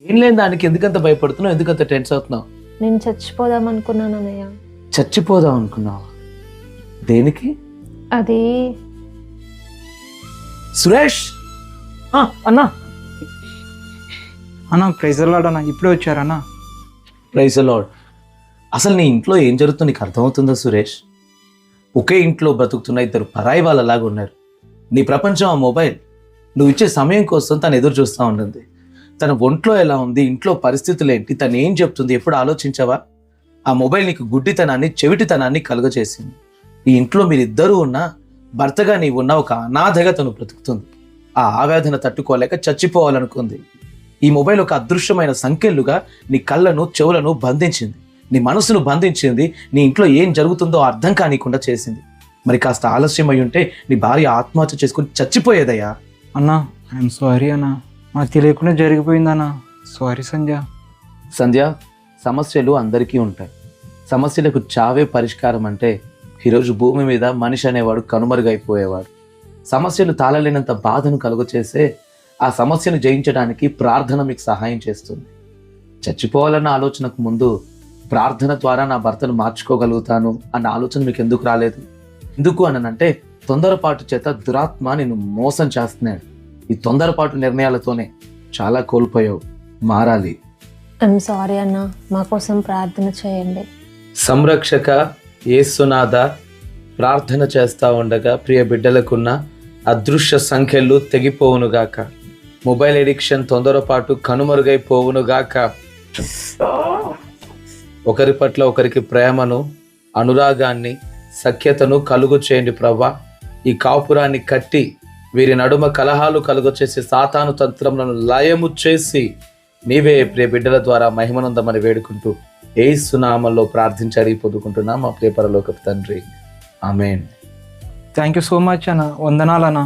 ఏం లేని దానికి ఎందుకంత భయపడుతున్నావు, ఎందుకంత టెన్స్ అవుతున్నావు? నేను చచ్చిపోదాం అనుకున్నాను అన్నయ్య. చచ్చిపోదాం అనుకున్నావా? దేనికి? అది సురేష్ అన్నా అన్నా ప్రైజ్ అన్నా ఇప్పుడే వచ్చారన్నా. Praise the lord. అసలు నీ ఇంట్లో ఏం జరుగుతుందో నీకు అర్థమవుతుందా సురేష్? ఒకే ఇంట్లో బ్రతుకుతున్న ఇద్దరు పరాయి వాళ్ళలాగా ఉన్నారు. నీ ప్రపంచం ఆ మొబైల్. నువ్వు ఇచ్చే సమయం కోసం తను ఎదురు చూస్తూ ఉంటుంది. తన ఒంట్లో ఎలా ఉంది, ఇంట్లో పరిస్థితులు ఏంటి, తను ఏం చెప్తుంది ఎప్పుడు ఆలోచించావా? ఆ మొబైల్ నీకు గుడ్డితనాన్ని, చెవిటితనాన్ని కలుగజేసింది. ఈ ఇంట్లో మీరిద్దరూ ఉన్నా, భర్తగా నీవు ఉన్న ఒక అనాథగా తను బ్రతుకుతుంది. ఆ ఆవేదన తట్టుకోలేక చచ్చిపోవాలనుకుంది. ఈ మొబైల్ ఒక అదృశ్యమైన సంకెళ్ళుగా నీ కళ్ళను, చెవులను బంధించింది, నీ మనసును బంధించింది, నీ ఇంట్లో ఏం జరుగుతుందో అర్థం కానీకుండా చేసింది. మరి కాస్త ఆలస్యం అయి ఉంటే నీ భార్య ఆత్మహత్య చేసుకుని చచ్చిపోయేదయ్యా. అన్నా ఐఎమ్ సారీ అన్నా, నాకు తెలియకుండా జరిగిపోయిందన్నా. సారీ సంధ్య. సంధ్య, సమస్యలు అందరికీ ఉంటాయి. సమస్యలకు చావే పరిష్కారం అంటే ఈరోజు భూమి మీద మనిషి అనేవాడు కనుమరుగైపోయేవాడు. సమస్యలు తాళలేనంత బాధను కలుగచేసే ఆ సమస్యను జయించడానికి ప్రార్థన మీకు సహాయం చేస్తుంది. చచ్చిపోవాలన్న ఆలోచనకు ముందు ప్రార్థన ద్వారా నా భర్తను మార్చుకోగలుగుతాను అన్న ఆలోచన మీకు ఎందుకు రాలేదు? ఎందుకు అనంటే తొందరపాటు చేత దురాత్మ నిన్ను మోసం చేస్తున్నాడు. ఈ తొందరపాటు నిర్ణయాలతోనే చాలా కోల్పోయావు. మారాలి. ఐఎమ్ సారీ అన్న, మా కోసం ప్రార్థన చేయండి. సంరక్షక యేసునాథ, ప్రార్థన చేస్తూ ఉండగా ప్రియ బిడ్డలకున్న అదృశ్య సంఖ్యలు తెగిపోవునుగాక. మొబైల్ ఎడిక్షన్, తొందరపాటు కనుమరుగైపోవునుగాక. ఒకరి పట్ల ఒకరికి ప్రేమను, అనురాగాన్ని, సఖ్యతను కలుగు చేయండి ప్రభా. ఈ కాపురాన్ని కట్టి వీరి నడుమ కలహాలు కలుగు చేసి సాతాను తంత్రములను లయము చేసి నీవే ప్రియ బిడ్డల ద్వారా మహిమనందమని వేడుకుంటూ యేసు నామములో ప్రార్థించి అడిగి పొందుకుంటున్నాం మా ప్రియ పరలోకపు తండ్రి. ఆమేన్. థ్యాంక్ యూ సో మచ్ అన్న. వందనాలన్నా.